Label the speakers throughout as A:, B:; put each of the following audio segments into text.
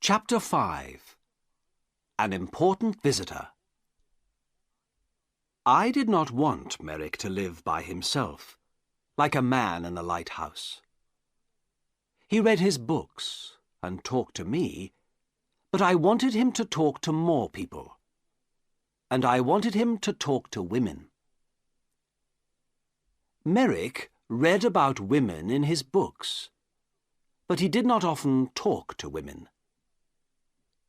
A: Chapter 5. An Important Visitor. I did not want Merrick to live by himself, like a man in a lighthouse. He read his books and talked to me, but I wanted him to talk to more people, and I wanted him to talk to women. Merrick read about women in his books, but he did not often talk to women.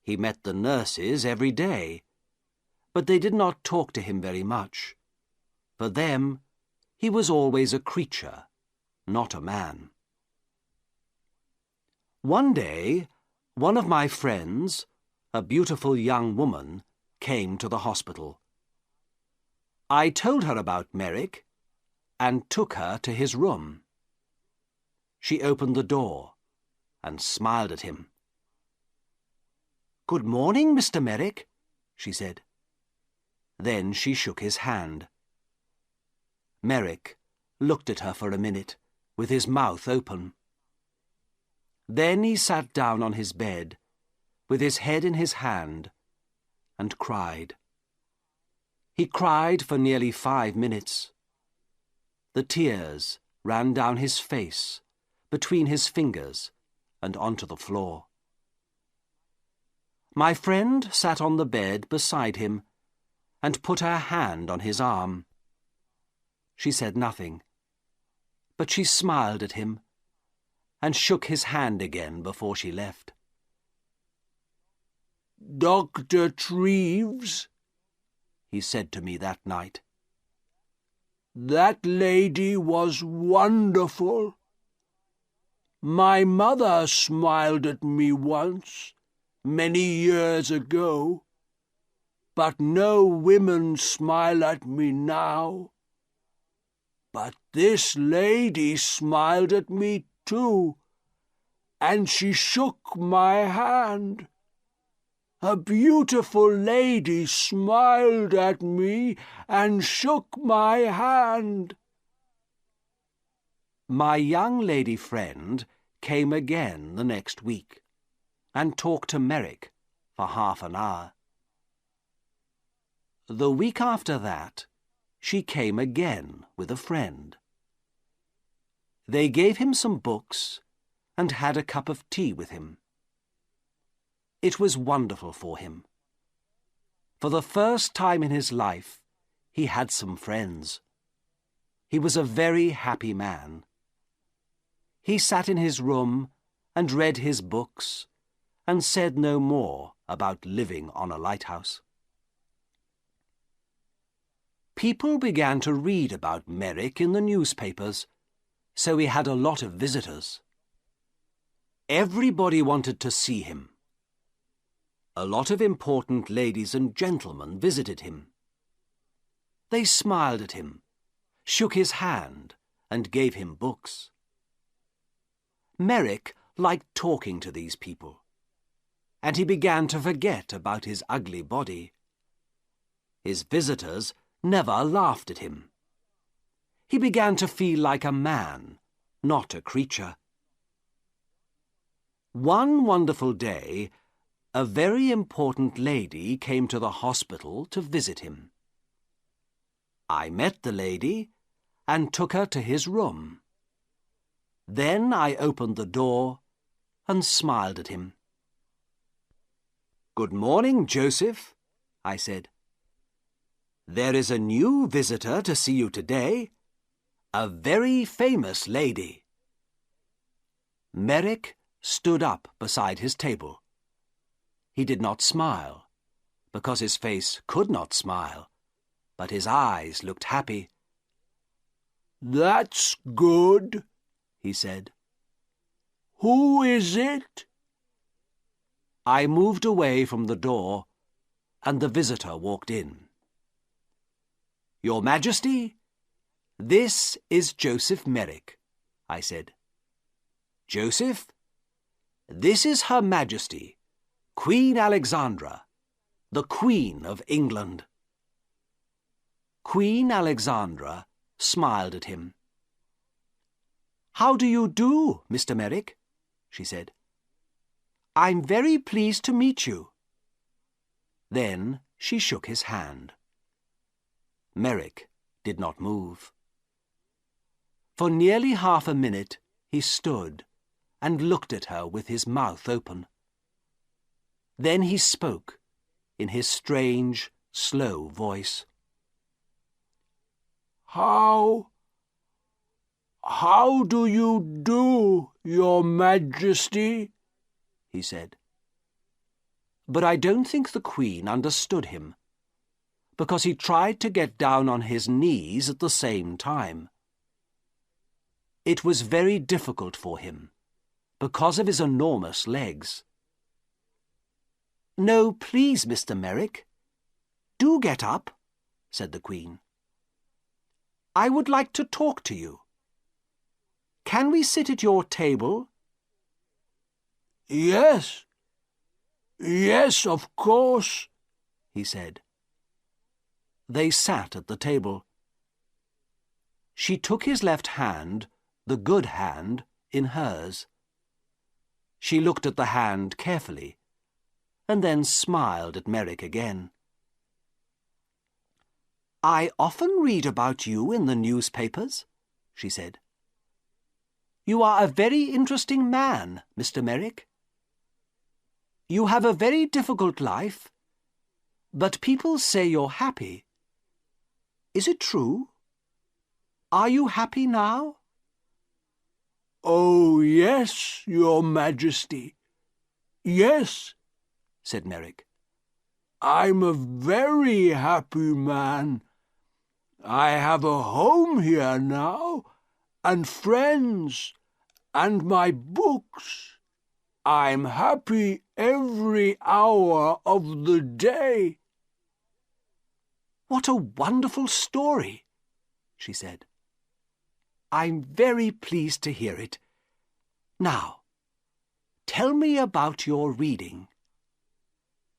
A: He met the nurses every day, but they did not talk to him very much. For them, he was always a creature, not a man. One day, one of my friends, a beautiful young woman, came to the hospital. I told her about Merrick and took her to his room. She opened the door and smiled at him. "Good morning, Mr. Merrick," she said. Then she shook his hand. Merrick looked at her for a minute, with his mouth open. Then he sat down on his bed, with his head in his hand, and cried. He cried for nearly 5 minutes. The tears ran down his face, between his fingers, and onto the floor. My friend sat on the bed beside him and put her hand on his arm. She said nothing, but she smiled at him and shook his hand again before she left. "Dr. Treves," he said to me that night, "that lady was wonderful. My mother smiled at me once, many years ago, but no women smile at me now. But this lady smiled at me too, and she shook my hand. A beautiful lady smiled at me and shook my hand." My young lady friend came again the next week and talked to Merrick for half an hour. The week after that, she came again with a friend. They gave him some books and had a cup of tea with him. It was wonderful for him. For the first time in his life, he had some friends. He was a very happy man. He sat in his room and read his books and said no more about living on a lighthouse. People began to read about Merrick in the newspapers, so he had a lot of visitors. Everybody wanted to see him. A lot of important ladies and gentlemen visited him. They smiled at him, shook his hand, and gave him books. Merrick liked talking to these people, and he began to forget about his ugly body. His visitors never laughed at him. He began to feel like a man, not a creature. One wonderful day, a very important lady came to the hospital to visit him. I met the lady and took her to his room. Then I opened the door and smiled at him. "Good morning, Joseph," I said. "There is a new visitor to see you today, a very famous lady." Merrick stood up beside his table. He did not smile, because his face could not smile, but his eyes looked happy. "That's good," he said. "Who is it?" I moved away from the door, and the visitor walked in. "Your Majesty, this is Joseph Merrick," I said. "Joseph, this is Her Majesty, Queen Alexandra, the Queen of England." Queen Alexandra smiled at him. "How do you do, Mr. Merrick?" she said. I'm very pleased to meet you." Then she shook his hand. Merrick did not move. For nearly half a minute he stood and looked at her with his mouth open. Then he spoke in his strange, slow voice. How do you do, Your Majesty?" he said. But I don't think the Queen understood him, because he tried to get down on his knees at the same time. It was very difficult for him, because of his enormous legs. "No, please, Mr. Merrick. Do get up," said the Queen. "I would like to talk to you. Can we sit at your table?" "Yes, of course," he said. They sat at the table. She took his left hand, the good hand, in hers. She looked at the hand carefully, and then smiled at Merrick again. "I often read about you in the newspapers," she said. "You are a very interesting man, Mr. Merrick. You have a very difficult life, but people say you're happy. Is it true? Are you happy now?" "Oh, yes, Your Majesty. Yes," said Merrick. "I'm a very happy man. I have a home here now, and friends, and my books. I'm happy every hour of the day." "What a wonderful story," she said. "I'm very pleased to hear it. Now, tell me about your reading.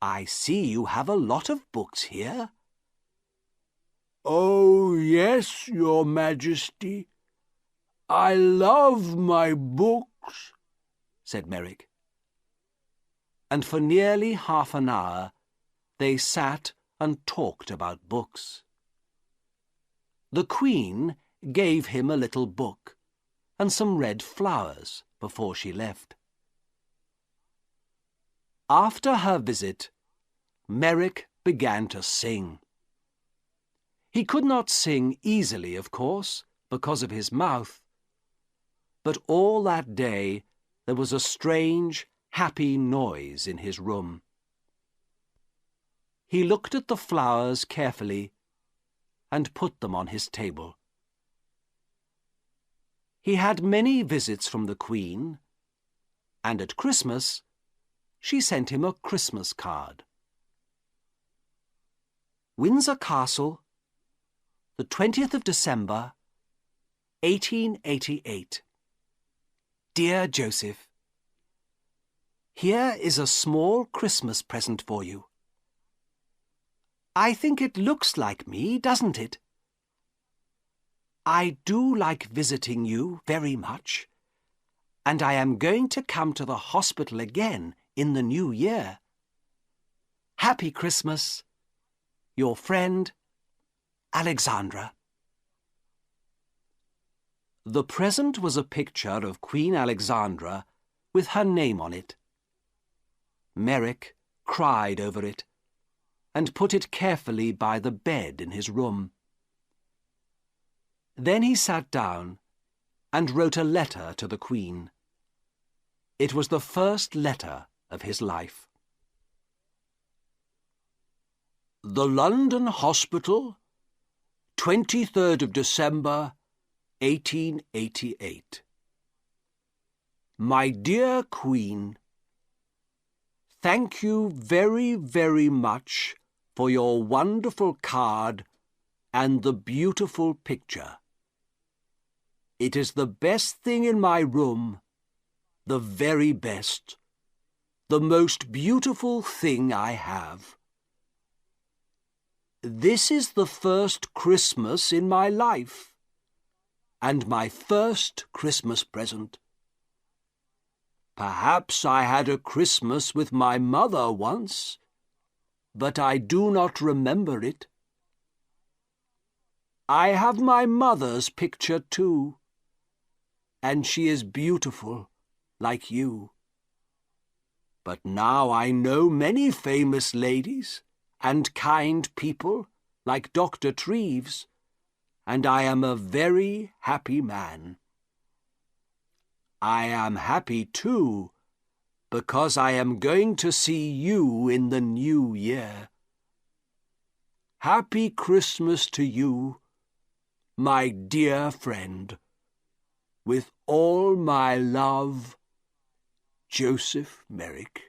A: I see you have a lot of books here." "Oh, yes, Your Majesty. I love my books," said Merrick. And for nearly half an hour they sat and talked about books. The Queen gave him a little book and some red flowers before she left. After her visit, Merrick began to sing. He could not sing easily, of course, because of his mouth, but all that day there was a strange, happy noise in his room. He looked at the flowers carefully and put them on his table. He had many visits from the Queen, and at Christmas she sent him a Christmas card. Windsor Castle, the 20th of December, 1888. Dear Joseph, here is a small Christmas present for you. I think it looks like me, doesn't it? I do like visiting you very much, and I am going to come to the hospital again in the new year. Happy Christmas, your friend, Alexandra. The present was a picture of Queen Alexandra with her name on it. Merrick cried over it and put it carefully by the bed in his room. Then he sat down and wrote a letter to the Queen. It was the first letter of his life. The London Hospital, 23rd of December, 1888. My dear Queen, thank you very, very much for your wonderful card and the beautiful picture. It is the best thing in my room, the very best, the most beautiful thing I have. This is the first Christmas in my life, and my first Christmas present. Perhaps I had a Christmas with my mother once, but I do not remember it. I have my mother's picture too, and she is beautiful, like you. But now I know many famous ladies and kind people, like Dr. Treves, and I am a very happy man. I am happy too, because I am going to see you in the new year. Happy Christmas to you, my dear friend. With all my love, Joseph Merrick.